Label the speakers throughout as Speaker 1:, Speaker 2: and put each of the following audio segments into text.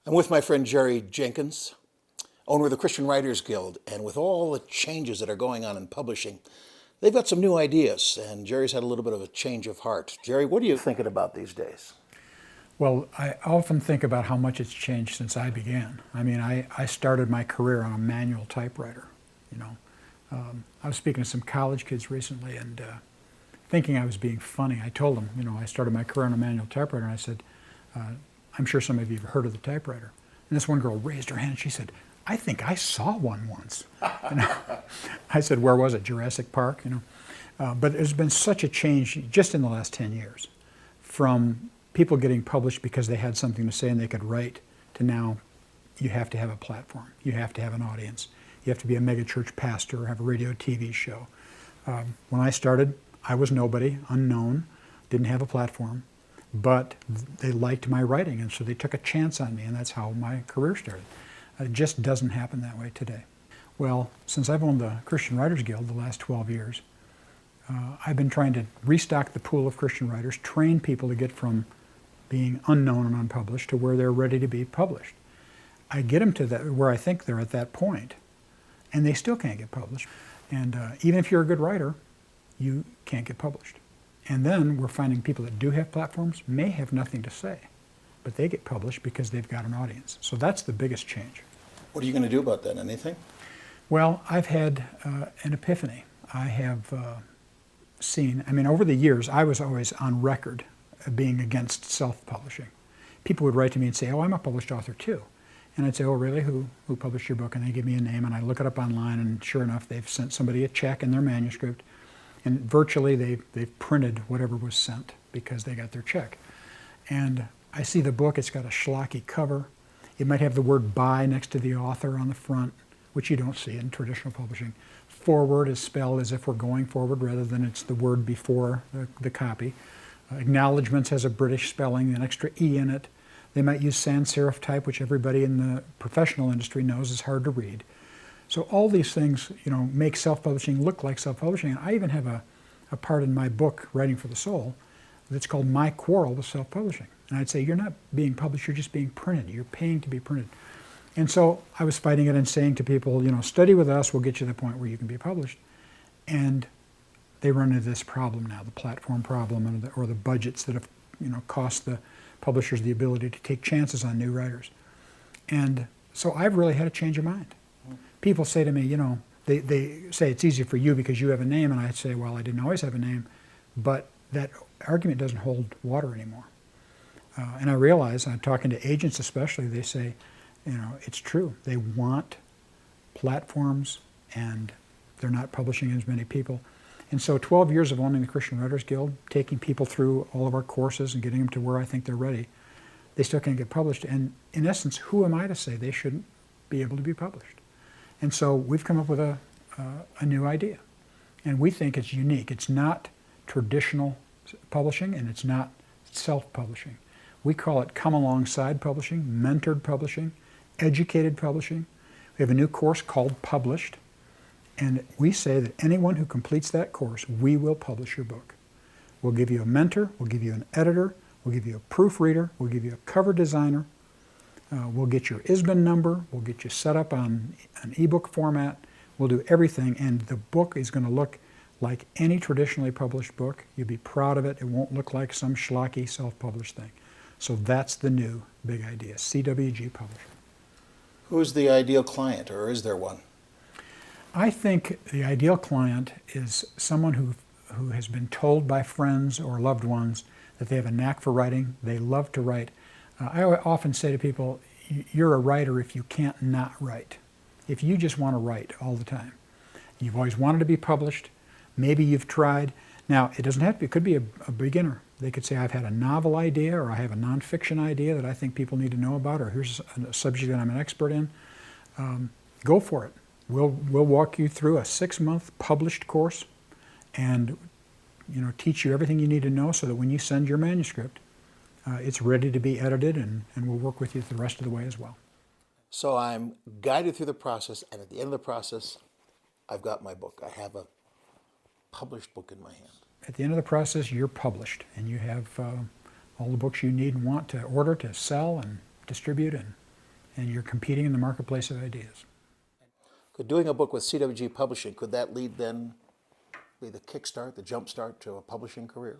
Speaker 1: I'm with my friend Jerry Jenkins, owner of the Christian Writers Guild, and with all the changes that are going on in publishing, they've got some new ideas, and Jerry's had a little bit of a change of heart. Jerry, what are you thinking about these days?
Speaker 2: Well, I often think about how much it's changed since I began. I mean, I started my career on a manual typewriter, you know. I was speaking to some college kids recently and thinking I was being funny. I told them, you know, I started my career on a manual typewriter, and I said, I'm sure some of you have heard of the typewriter. And this one girl raised her hand. She said, I think I saw one once. And I said, where was it? Jurassic Park, you know. But there's been such a change just in the last 10 years from people getting published because they had something to say and they could write to now you have to have a platform. You have to have an audience. You have to be a megachurch pastor or have a radio TV show. When I started, I was nobody, unknown, didn't have a platform, but they liked my writing, and so they took a chance on me, and that's how my career started. It just doesn't happen that way today. Well, since I've owned the Christian Writers Guild the last 12 years, I've been trying to restock the pool of Christian writers, train people to get from being unknown and unpublished to where they're ready to be published. I get them to that where I think they're at that point, and they still can't get published. And even if you're a good writer, you can't get published. And then we're finding people that do have platforms may have nothing to say, but they get published because they've got an audience. So that's the biggest change.
Speaker 1: What are you going to do about that? Anything?
Speaker 2: Well, I've had an epiphany. I have seen, I mean, over the years, I was always on record being against self-publishing. People would write to me and say, oh, I'm a published author too. And I'd say, oh, really? Who published your book? And they give me a name, and I look it up online, and sure enough, they've sent somebody a check in their manuscript, and virtually they've printed whatever was sent because they got their check. And I see the book, it's got a schlocky cover. It might have the word by next to the author on the front, which you don't see in traditional publishing. Forward is spelled as if we're going forward rather than it's the word before the copy. Acknowledgements has a British spelling, an extra E in it. They might use sans serif type, which everybody in the professional industry knows is hard to read. So all these things, you know, make self-publishing look like self-publishing. And I even have a part in my book, Writing for the Soul, that's called My Quarrel with Self-Publishing. And I'd say, you're not being published, you're just being printed. You're paying to be printed. And so I was fighting it and saying to people, you know, study with us, we'll get you to the point where you can be published. And they run into this problem now, the platform problem or the budgets that have, you know, cost the publishers the ability to take chances on new writers. And so I've really had a change of mind. People say to me, you know, they say it's easy for you because you have a name, and I say, well, I didn't always have a name, but that argument doesn't hold water anymore. And I realize, I'm talking to agents especially, they say, you know, it's true. They want platforms, and they're not publishing as many people. And so 12 years of owning the Christian Writers Guild, taking people through all of our courses and getting them to where I think they're ready, they still can't get published. And in essence, who am I to say they shouldn't be able to be published? And so we've come up with a new idea. And we think it's unique. It's not traditional publishing, and it's not self-publishing. We call it come alongside publishing, mentored publishing, educated publishing. We have a new course called Published. And we say that anyone who completes that course, we will publish your book. We'll give you a mentor, we'll give you an editor, we'll give you a proofreader, we'll give you a cover designer, we'll get your ISBN number, we'll get you set up on an ebook format, we'll do everything, and the book is going to look like any traditionally published book. You'll be proud of it. It won't look like some schlocky self-published thing. So that's the new big idea, CWG Publishing.
Speaker 1: Who's the ideal client, or is there one?
Speaker 2: I think the ideal client is someone who has been told by friends or loved ones that they have a knack for writing, they love to write. I often say to people, you're a writer if you can't not write. If you just want to write all the time. You've always wanted to be published, maybe you've tried. Now, it doesn't have to be, it could be a beginner. They could say, I've had a novel idea, or I have a nonfiction idea that I think people need to know about, or here's a subject that I'm an expert in. Go for it. We'll walk you through a 6-month published course and, you know, teach you everything you need to know so that when you send your manuscript, it's ready to be edited, and we'll work with you the rest of the way as well.
Speaker 1: So I'm guided through the process, and at the end of the process, I've got my book. I have a published book in my hand.
Speaker 2: At the end of the process, you're published, and you have all the books you need and want to order, to sell, and distribute, and and you're competing in the marketplace of ideas.
Speaker 1: Could doing a book with CWG Publishing, could that lead then, be the kickstart, the jumpstart to a publishing career?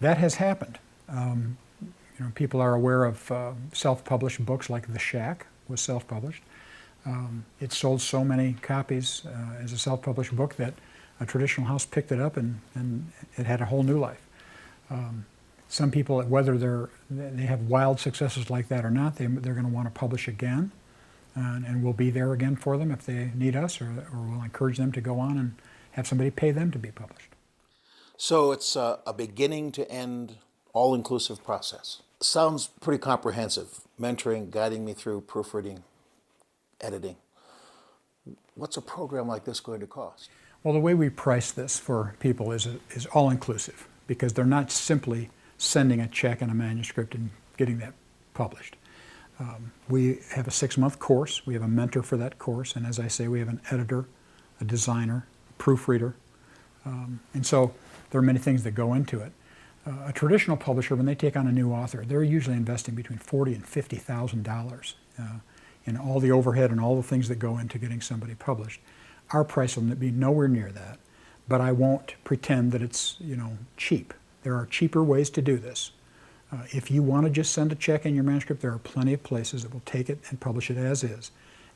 Speaker 2: That has happened. People are aware of self-published books like The Shack was self-published. It sold so many copies as a self-published book that a traditional house picked it up and it had a whole new life. Some people, whether they have wild successes like that or not, they're going to want to publish again, and we'll be there again for them if they need us, or we'll encourage them to go on and have somebody pay them to be published.
Speaker 1: So it's a beginning to end, all-inclusive process. Sounds pretty comprehensive. Mentoring, guiding me through proofreading, editing. What's a program like this going to cost?
Speaker 2: Well, the way we price this for people is all-inclusive, because they're not simply sending a check and a manuscript and getting that published. We have a 6-month course. We have a mentor for that course, and as I say, we have an editor, a designer, a proofreader, and so there are many things that go into it. A traditional publisher, when they take on a new author, they're usually investing between $40,000 and $50,000 in all the overhead and all the things that go into getting somebody published. Our price will be nowhere near that, but I won't pretend that it's cheap. There are cheaper ways to do this. If you want to just send a check in your manuscript, there are plenty of places that will take it and publish it as is,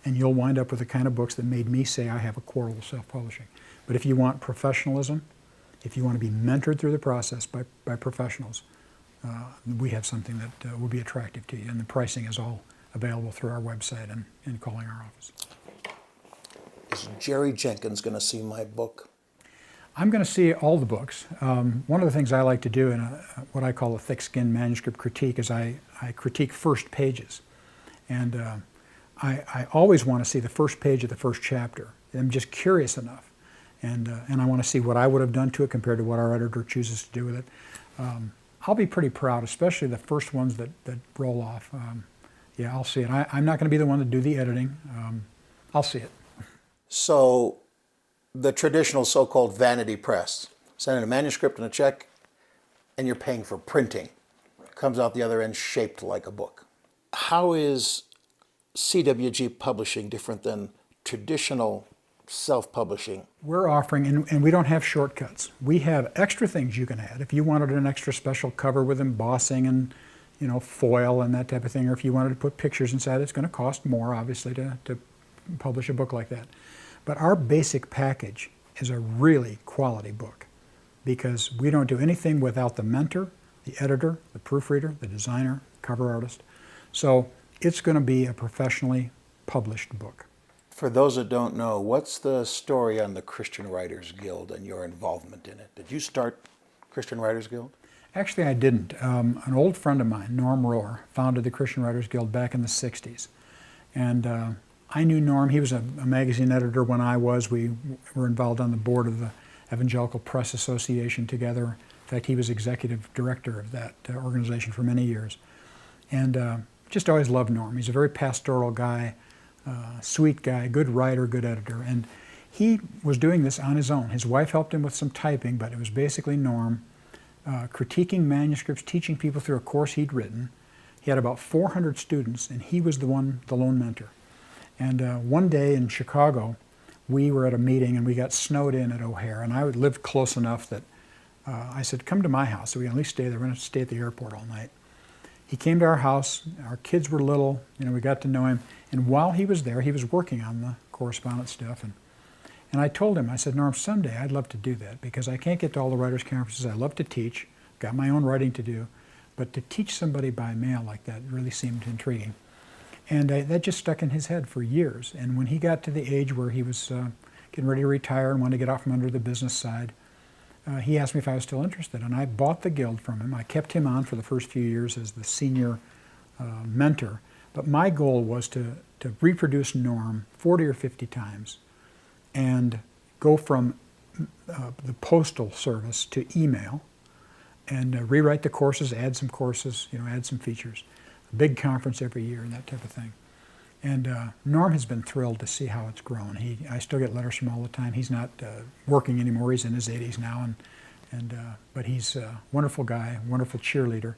Speaker 2: and you'll wind up with the kind of books that made me say I have a quarrel with self-publishing. But if you want professionalism, if you want to be mentored through the process by professionals, we have something that will be attractive to you, and the pricing is all available through our website and calling our office.
Speaker 1: Is Jerry Jenkins going to see my book?
Speaker 2: I'm going to see all the books. One of the things I like to do in what I call a thick-skinned manuscript critique is I critique first pages. And I always want to see the first page of the first chapter. I'm just curious enough. And I want to see what I would have done to it compared to what our editor chooses to do with it. I'll be pretty proud, especially the first ones that roll off. Yeah, I'll see it. I'm not going to be the one to do the editing. I'll see it.
Speaker 1: So the traditional so-called vanity press, send in a manuscript and a check, and you're paying for printing. Comes out the other end shaped like a book. How is CWG Publishing different than traditional self-publishing?
Speaker 2: We're offering, and we don't have shortcuts. We have extra things you can add. If you wanted an extra special cover with embossing and foil and that type of thing, or if you wanted to put pictures inside, it's going to cost more, obviously, to publish a book like that. But our basic package is a really quality book, because we don't do anything without the mentor, the editor, the proofreader, the designer, cover artist. So it's going to be a professionally published book.
Speaker 1: For those that don't know, what's the story on the Christian Writers Guild and your involvement in it? Did you start Christian Writers Guild?
Speaker 2: Actually, I didn't. An old friend of mine, Norm Rohr, founded the Christian Writers Guild back in the 60s. And I knew Norm. He was a magazine editor when I was. We were involved on the board of the Evangelical Press Association together. In fact, he was executive director of that organization for many years. And just always loved Norm. He's a very pastoral guy, sweet guy, good writer, good editor. And he was doing this on his own. His wife helped him with some typing, but it was basically Norm critiquing manuscripts, teaching people through a course he'd written. He had about 400 students, and he was the lone mentor. And one day in Chicago, we were at a meeting and we got snowed in at O'Hare, and I lived close enough that I said, come to my house so we can at least stay there. We're going to stay at the airport all night. He came to our house. Our kids were little. We got to know him. And while he was there, he was working on the correspondence stuff. And I told him, I said, Norm, someday I'd love to do that, because I can't get to all the writers' conferences. I love to teach, got my own writing to do, but to teach somebody by mail like that really seemed intriguing. And that just stuck in his head for years. And when he got to the age where he was getting ready to retire and wanted to get out from under the business side, he asked me if I was still interested. And I bought the Guild from him. I kept him on for the first few years as the senior mentor. But my goal was to reproduce Norm 40 or 50 times and go from the postal service to email and rewrite the courses, add some courses, add some features. A big conference every year and that type of thing. And Norm has been thrilled to see how it's grown. I still get letters from him all the time. He's not working anymore. He's in his 80s now, but he's a wonderful guy, wonderful cheerleader.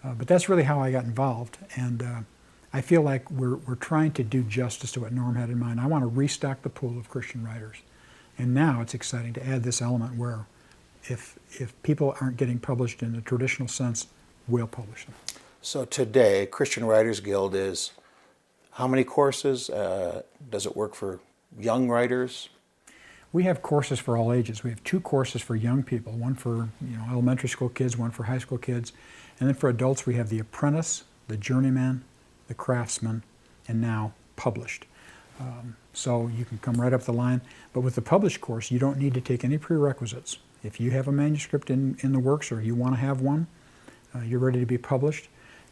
Speaker 2: But that's really how I got involved. And I feel like we're trying to do justice to what Norm had in mind. I want to restock the pool of Christian writers. And now it's exciting to add this element where if people aren't getting published in the traditional sense, we'll publish them.
Speaker 1: So today, Christian Writers Guild is how many courses? Does it work for young writers?
Speaker 2: We have courses for all ages. We have 2 courses for young people, one for elementary school kids, one for high school kids. And then for adults, we have the apprentice, the journeyman, the craftsman, and now published. So you can come right up the line. But with the published course, you don't need to take any prerequisites. If you have a manuscript in the works or you want to have one, you're ready to be published,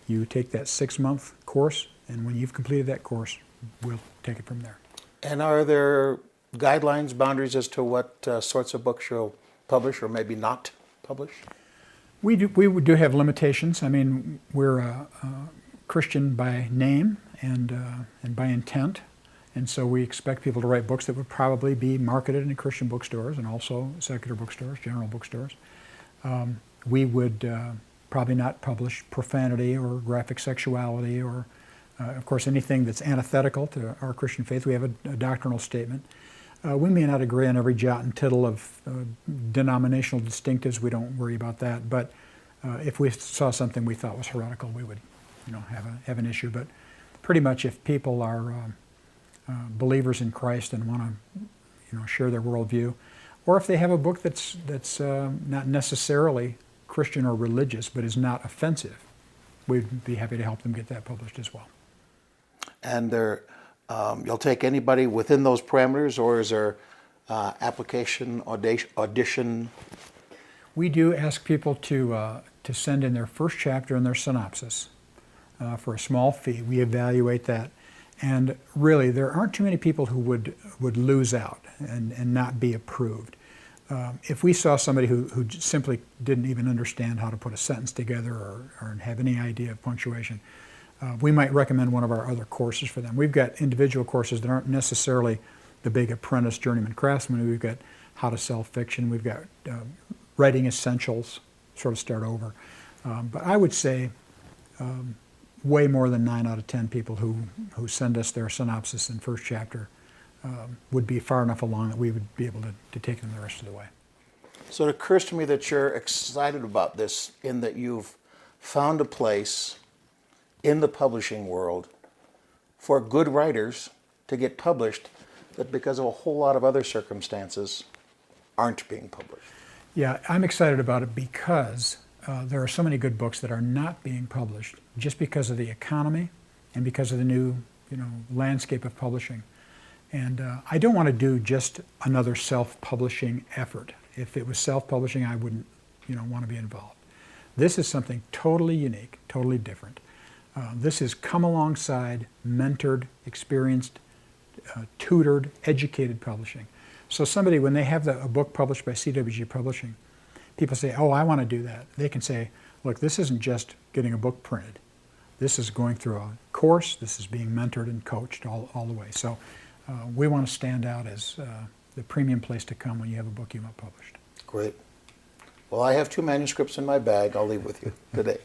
Speaker 2: you take that 6-month course, and when you've completed that course, we'll take it from there.
Speaker 1: And are there guidelines, boundaries as to what sorts of books you'll publish or maybe not publish?
Speaker 2: We do have limitations. I mean, we're a Christian by name and by intent, and so we expect people to write books that would probably be marketed in Christian bookstores and also secular bookstores, general bookstores. We would probably not publish profanity or graphic sexuality or, of course, anything that's antithetical to our Christian faith. We have a doctrinal statement. We may not agree on every jot and tittle of denominational distinctives. We don't worry about that. But if we saw something we thought was heretical, we would, have an issue. But pretty much, if people are believers in Christ and want to, share their worldview, or if they have a book that's not necessarily Christian or religious, but is not offensive, we'd be happy to help them get that published as well.
Speaker 1: And you'll take anybody within those parameters, or is there application, audition?
Speaker 2: We do ask people to send in their first chapter and their synopsis for a small fee. We evaluate that. And really, there aren't too many people who would lose out and not be approved. If we saw somebody who simply didn't even understand how to put a sentence together or have any idea of punctuation, we might recommend one of our other courses for them. We've got individual courses that aren't necessarily the big apprentice, journeyman, craftsman. We've got how to sell fiction. We've got writing essentials, sort of start over. But I would say way more than 9 out of 10 people who send us their synopsis and first chapter would be far enough along that we would be able to take them the rest of the way.
Speaker 1: So it occurs to me that you're excited about this in that you've found a place in the publishing world for good writers to get published that because of a whole lot of other circumstances aren't being published.
Speaker 2: Yeah, I'm excited about it because there are so many good books that are not being published just because of the economy and because of the new landscape of publishing. And I don't want to do just another self-publishing effort. If it was self-publishing, I wouldn't want to be involved. This is something totally unique, totally different. This is come alongside mentored, experienced, tutored, educated publishing. So somebody, when they have a book published by CWG Publishing, people say, oh, I want to do that. They can say, look, this isn't just getting a book printed. This is going through a course. This is being mentored and coached all the way. So we want to stand out as the premium place to come when you have a book you want published.
Speaker 1: Great. Well, I have 2 manuscripts in my bag. I'll leave with you today.